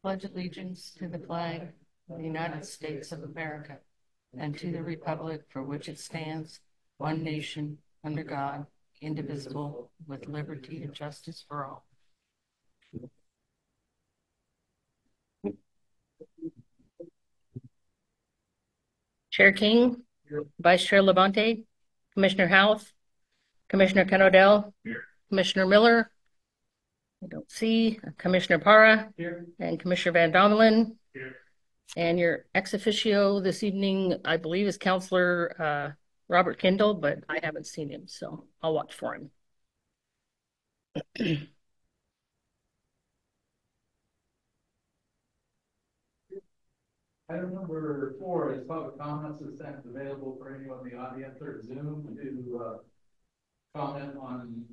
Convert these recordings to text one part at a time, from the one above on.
Pledge allegiance to the flag of the United States of America and to the republic for which it stands, one nation, under God, indivisible, with liberty and justice for all. Chair King, Vice Chair Labonte, Commissioner Houth, Commissioner Ken Odell, Commissioner Miller, I don't see, Commissioner Para, and Commissioner Van Domelen. And your ex officio this evening, I believe, is Counselor Robert Kendall, but I haven't seen him, so I'll watch for him. Item number 4 is public comments. This time is available for anyone in the audience or Zoom to comment on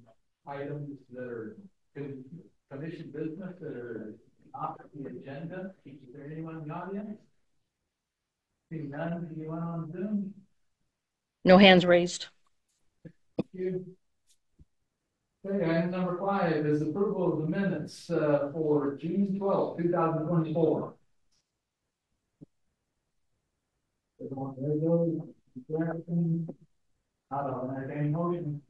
items that are commission business that are off the agenda. Is there anyone in the audience? Seeing none, anyone on Zoom? No hands raised. Thank you. Okay, item number 5 is approval of the minutes for June 12th, 2024. Out of entertaining motion.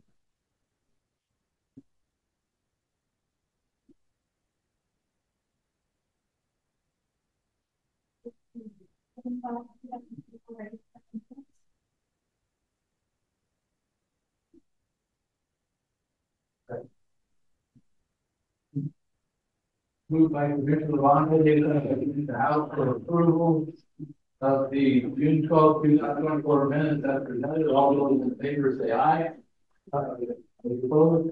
Moved by Commissioner Labonte, the House for approval of the June 12th, 2024 minutes as presented. All those in favor say aye. Opposed?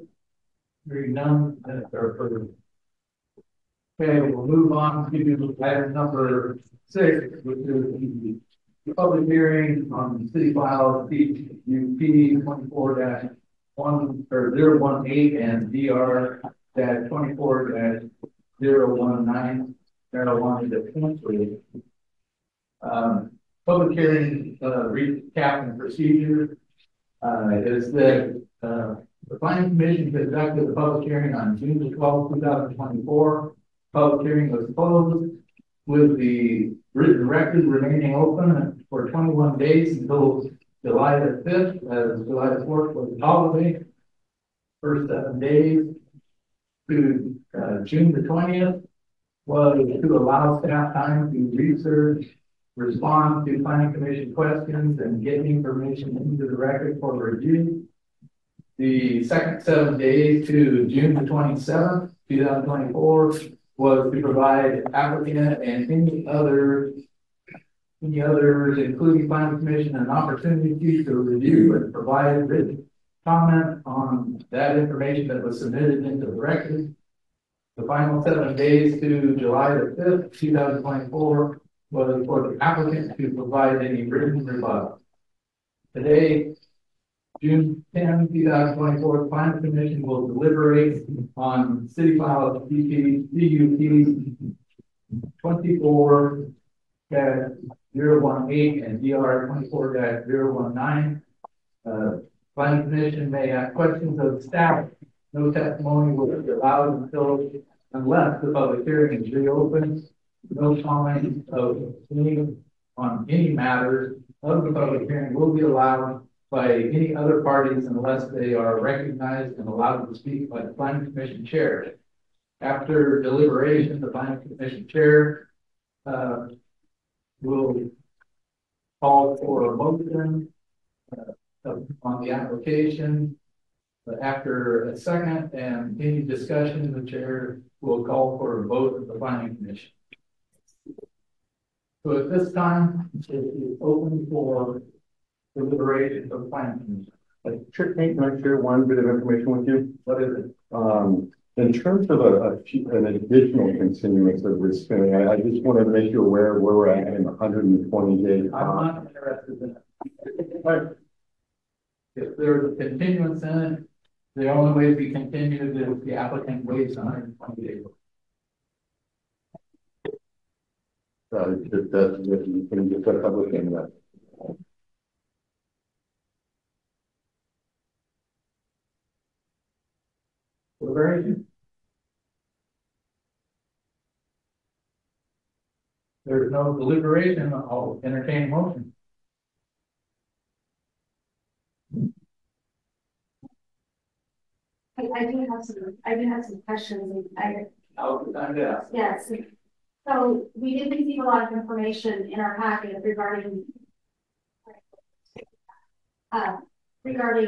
Hearing none, minutes are approved. Okay, we'll move on to item number 6, which is the public hearing on the city file CUP 24-1 or 018 and DR-24-019 marijuana dispensary. Public hearing recap and procedure is that the Planning Commission conducted a public hearing on June 12, 2024. Public hearing was closed with the written record remaining open for 21 days until July the 5th, as July the 4th was the holiday. First 7 days to June the 20th was to allow staff time to research, respond to Planning Commission questions, and get information into the record for review. The second 7 days to June the 27th, 2024 was to provide applicant and any others, including Planning Commission, an opportunity to review and provide written comment on that information that was submitted into the record. The final 7 days to July the 5th, 2024 was for the applicant to provide any written rebuttal. Today, June 10, 2024, the Planning Commission will deliberate on City File CUP 24-018 and DR 24-019. Planning Commission may ask questions of staff. No testimony will be allowed unless the public hearing is reopened. No comment on any matters of the public hearing will be allowed by any other parties unless they are recognized and allowed to speak by the Planning Commission chair. After deliberation, the Planning Commission chair will call for a motion on the application. After a second and any discussion, the chair will call for a vote of the Planning Commission. So at this time, it is open for deliberation of the Planning Commission. Sure, can I share one bit of information with you? What is it? In terms of an additional continuance of this thing, I just want to make you aware of where we're at in 120 days. I'm not interested in it. If there's a continuance in it, the only way to be continued is if the applicant waits 120 days. Just you can get that public in that. there's no deliberation, I'll entertain a motion. I do have some questions. Now's the time to ask. Yes. So we did receive a lot of information in our packet regarding the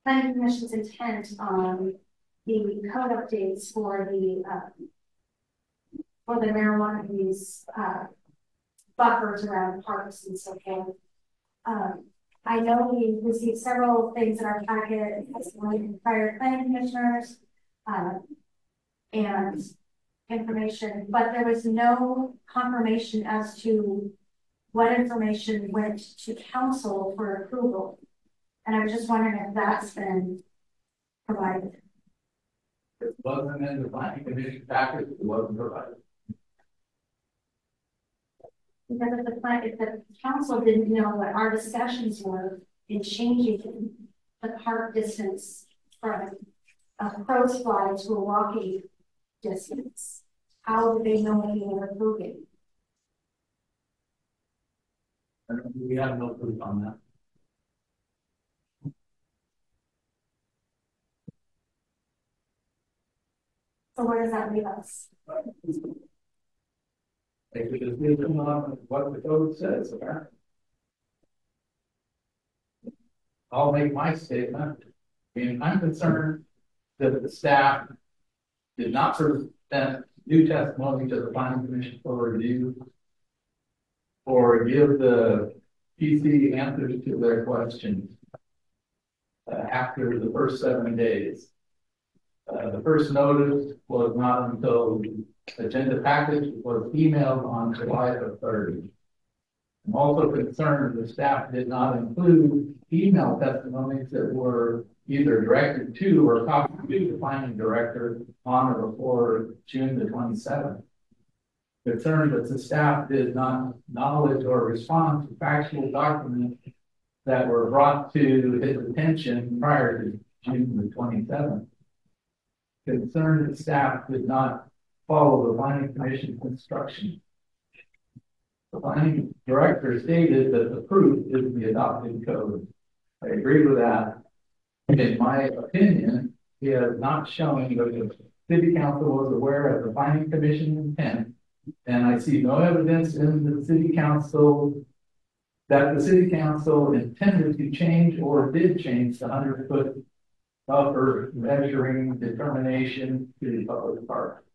planning commission's intent on the code updates for the marijuana use buffers around parks and so forth. I know we received several things in our packet from prior planning commissioners and information, but there was no confirmation as to what information went to council for approval. And I was just wondering if that's been provided. It wasn't in the planning commission package, it wasn't provided. Because if the council didn't know what our discussions were in changing the park distance from a crow's fly to a walking distance, how would they know what you were approving? We have no proof on that. So where does that leave us? Make a decision on what the code says, apparently. I'll make my statement. I mean, I'm concerned that the staff did not present new testimony to the planning commission for review or give the PC answers to their questions after the first 7 days. The first notice was not until the agenda package was emailed on July the 3rd. I'm also concerned the staff did not include email testimonies that were either directed to or copied to the planning director on or before June the 27th. Concerned that the staff did not acknowledge or respond to factual documents that were brought to his attention prior to June the 27th. Concerned that staff did not follow the planning commission's instructions. The planning director stated that the proof is the adopted code. I agree with that. In my opinion, he has not shown that the city council was aware of the planning commission intent, and I see no evidence in the city council that the city council intended to change or did change the 100-foot buffer measuring determination to the public park.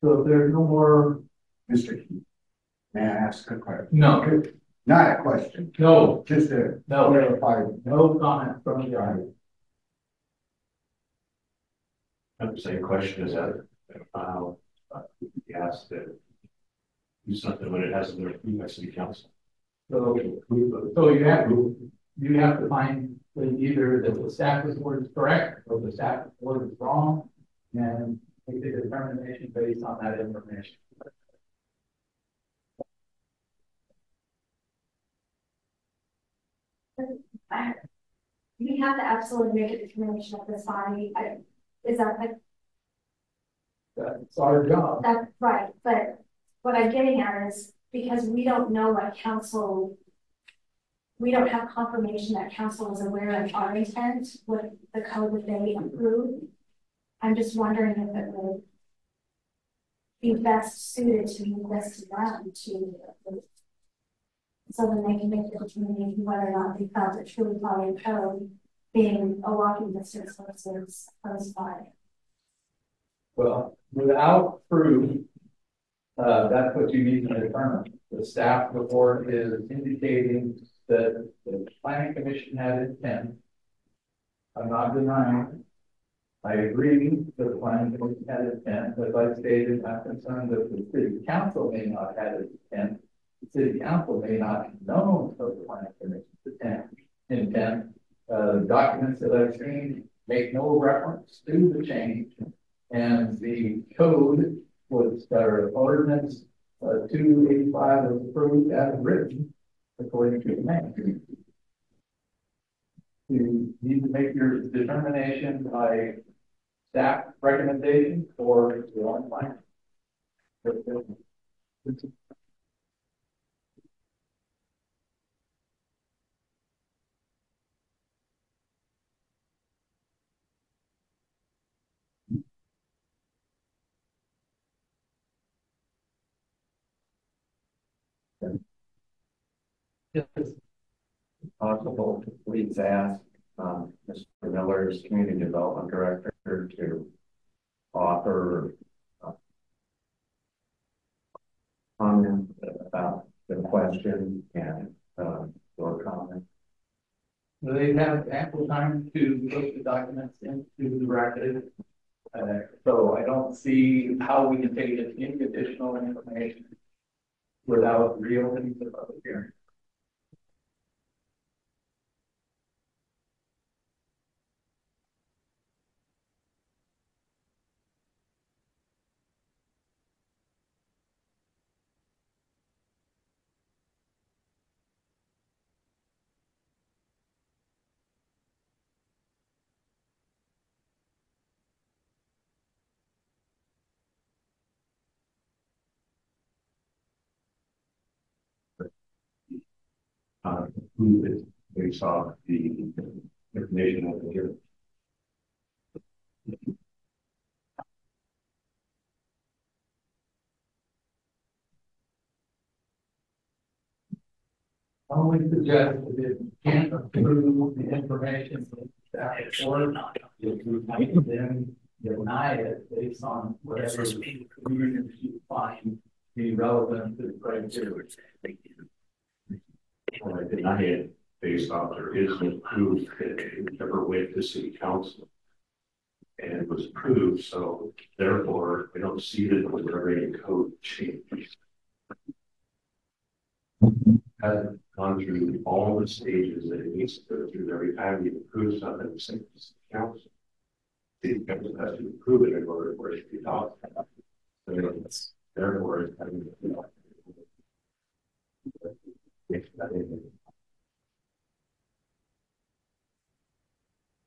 So if there's no more, Mr. Keith, may I ask a question? no, Not a question, no, just a no, clarify. no comment from the audience. I'm the same question as that. He asked to do something when it hasn't been approved by city council. So you have to find either that the staff report is correct or the staff report is wrong, and make a determination based on that information. We have to absolutely make a determination of this body. Is that That's our job. that's right? But what I'm getting at is because we don't know what council, we don't have confirmation that council is aware of our intent with the code that they approved. I'm just wondering if it would be best suited to move this to them so then they can make the determination whether or not they felt it truly followed code being a walking distance versus close by. Well, without proof, that's what you need to determine. The staff report is indicating that the planning commission had intent. I'm not denying. I agree that the planning commission had intent. As I stated, I'm concerned that the city council may not have intent. The city council may not have known of the planning commission's intent. Documents that I've seen make no reference to the change, and the code was, or ordinance 285 was approved as written, according to the map. You need to make your determination by staff recommendation or your own plan. Just Possible to please ask Mr. Miller's Community Development Director to offer comment about the question and your comment. they have ample time to put the documents into the record. So I don't see how we can take any additional information without reopening the public hearing. Who is based off the information of the hearing. I only suggest that if you can't approve the information from staff report, then deny it based on whatever conclusions you find be relevant to the criteria. Well, I deny it based off there is no proof that it ever went to city council and was approved, so therefore I don't see that there was ever any code change. Has gone through all the stages that it needs to go through every time you approve something, the same as the council. The council has to approve it in order for it to be adopted. So therefore, it's having to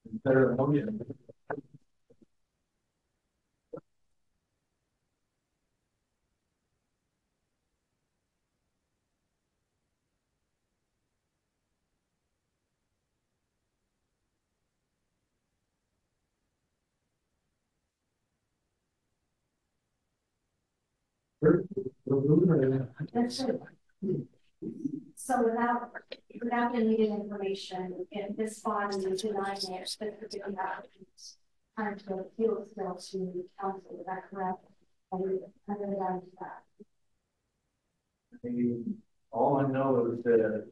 Consider a motion. That's it. So without the needed information, if this body is denying it, that could be applicants time to appeal still to council, is that correct? Under that. I mean, all I know is that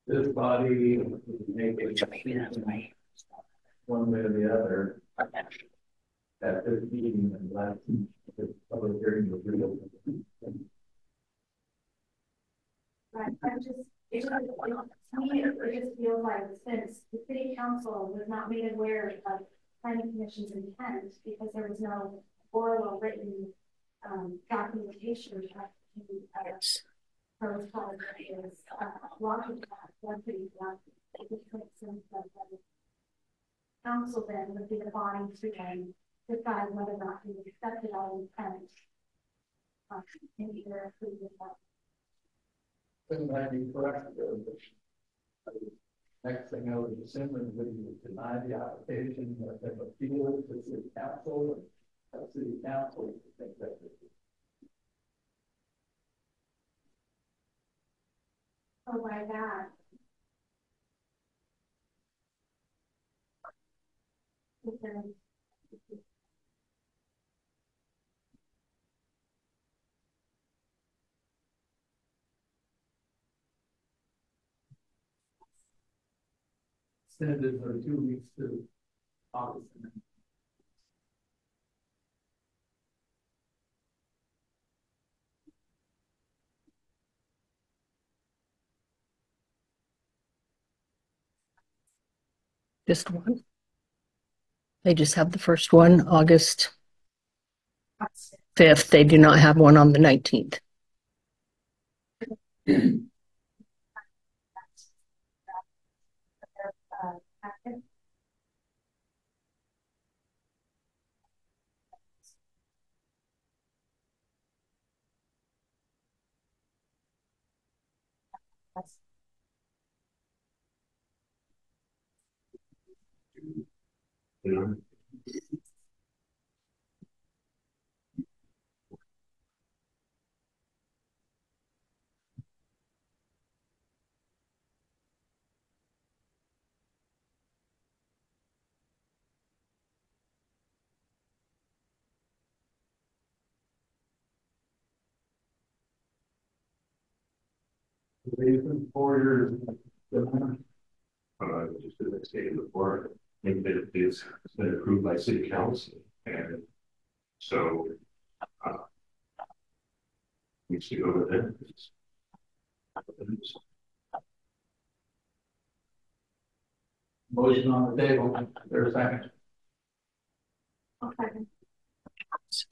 this body is making one way or the other at this meeting and last public hearing was reopened. Right, it just feels like since the city council was not made aware of planning commission's intent because there was no oral or written documentation to protocol is blocking that one thing that it makes sense that the council then would be the body to then decide whether or not we accepted our intent in either approved or not. Couldn't that be correct? Next thing I would assume is that you would deny the application that they appeal to city council and city council to think that So by that, extended for 2 weeks to August. Just one. They just have the first one, August 5th. They do not have one on the 19th. You know, Reason for your. just as I stated before, I think that it's been approved by city council, and so needs to go with it. Motion on the table, there's a second. Okay. Is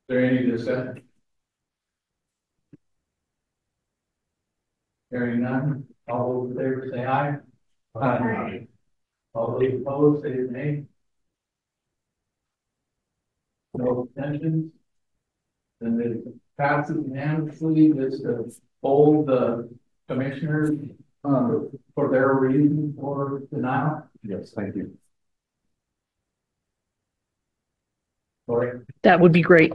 there any discussion? Hearing none, all those in favor say aye. Aye. All those opposed say nay. No abstentions. Then it passes unanimously. This to hold the commissioners for their reason for denial. Yes, thank you. Sorry. That would be great.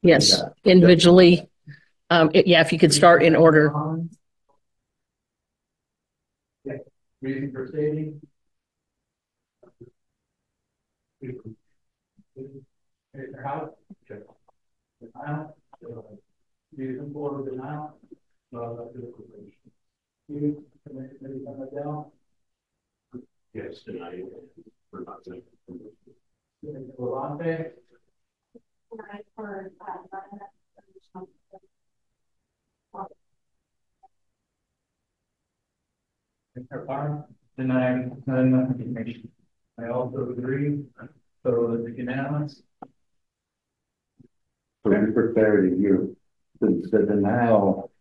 Yes, individually. Yeah, if you could start in order. Okay. Reason for stating. Commissioner House. Denial. Reason for denial. You, Commissioner Adele. Yes, tonight. We're not going Commissioner Levante. Right, for, Commissioner Parr. Denied, none information. I also agree, so it's unanimous. So just for clarity, the denial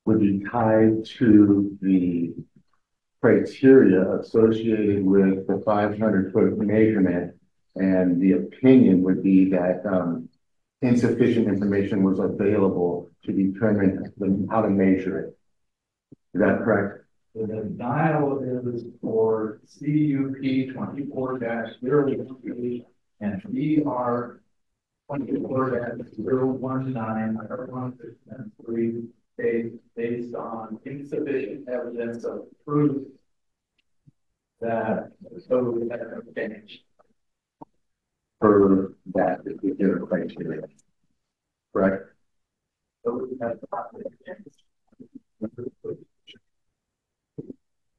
would be tied to the criteria associated with the 500-foot measurement, and the opinion would be that insufficient information was available to determine how to measure it. Is that correct? The denial is for CUP 24-013 and ER 24-019 based on insufficient evidence of proof that the code has changed. Per that particular criteria, correct? So we have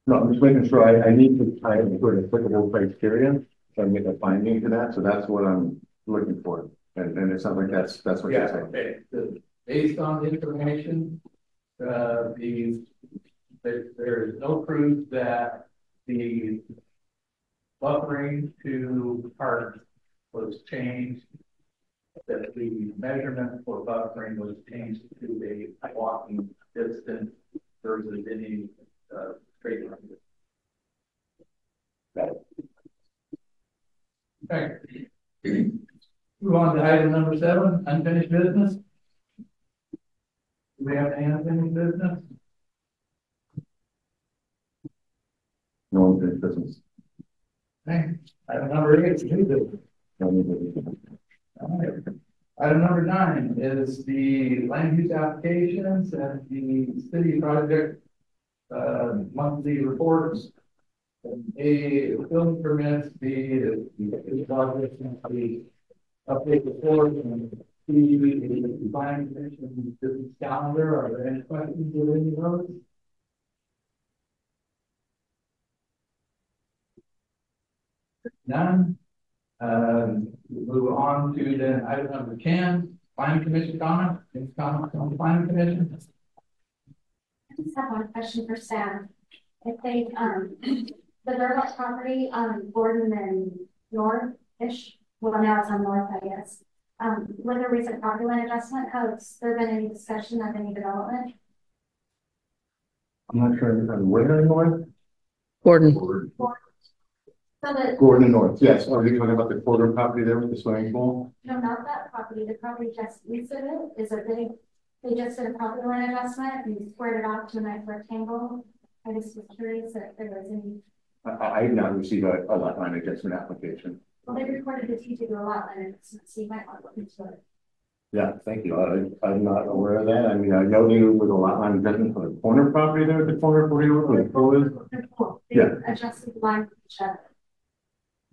No, I'm just making sure I need to tie it to an applicable criteria and make a finding to that. So that's what I'm looking for. And it sounds like that's what you're saying. okay. Based on the information, there is no proof that the buffering to parts was changed, that the measurement for buffering was changed to a walking distance versus any straight line. Okay. Move on to item number 7, unfinished business. Do we have any unfinished business? No unfinished business. Okay. Item number 8 is new business. No new business. All right. Item number 9 is the land use applications and the city project monthly reports. A building permits, the project and the update report and the planning commission business calendar. Are there any questions with any of those? None. Move on to then item number 10, planning commission comment. Any comments on the planning commission? I just have one question for Sam. If they, the Vermont property on Gordon and North-ish, well, now it's on North, I guess. With a recent property line adjustment, has there been any discussion of any development? I'm not sure if I'm where anymore. Gordon. So that, Gordon North, yes. Are you talking about the corner property there with the swimming pool? no, not that property, the property just recent is that they just did a property line adjustment and squared it off to a nice rectangle. I just was curious if there was any, I did not receive a lot line adjustment application. well, they recorded the T to do a lot line adjustment, so you might want to look into it. Yeah, thank you. I'm not aware of that. I mean, I know they with a lot line adjustment for the corner property there at the corner of 40 where the pool is. They're cool. They Yeah. adjusted the line for each other.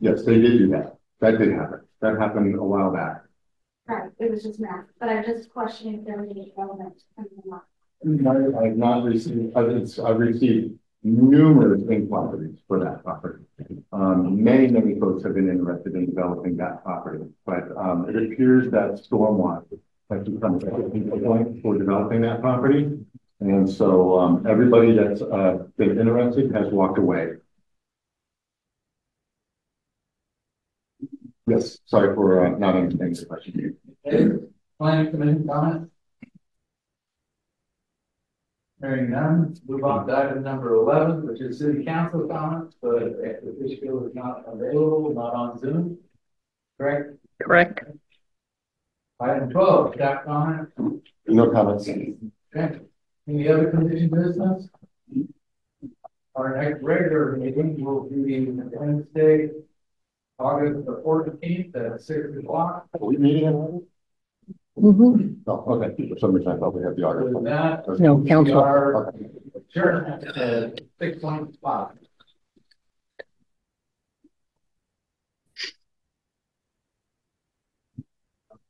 Yes, they did do that. That did happen. That happened a while back. Right, it was just math, but I'm just questioning if there was any development coming along. I've not received, I've received numerous inquiries for that property. Many folks have been interested in developing that property, but it appears that stormwater has become a critical point for developing that property. And so everybody that's been interested has walked away. Yes, sorry for not understanding the question. Okay, planning commission comments? Hearing none, move on to item number 11, which is city council comments, but if the official is not available, not on Zoom. Correct? Correct. Item 12, staff comments. No comments. Okay. Any other commission business? Our next regular meeting will be Wednesday, August the 14th at 6 o'clock. Are we meeting in Mm-hmm. Oh, okay. For some reason, I thought we had the With article. that, No, we council. are adjourned at 6:25.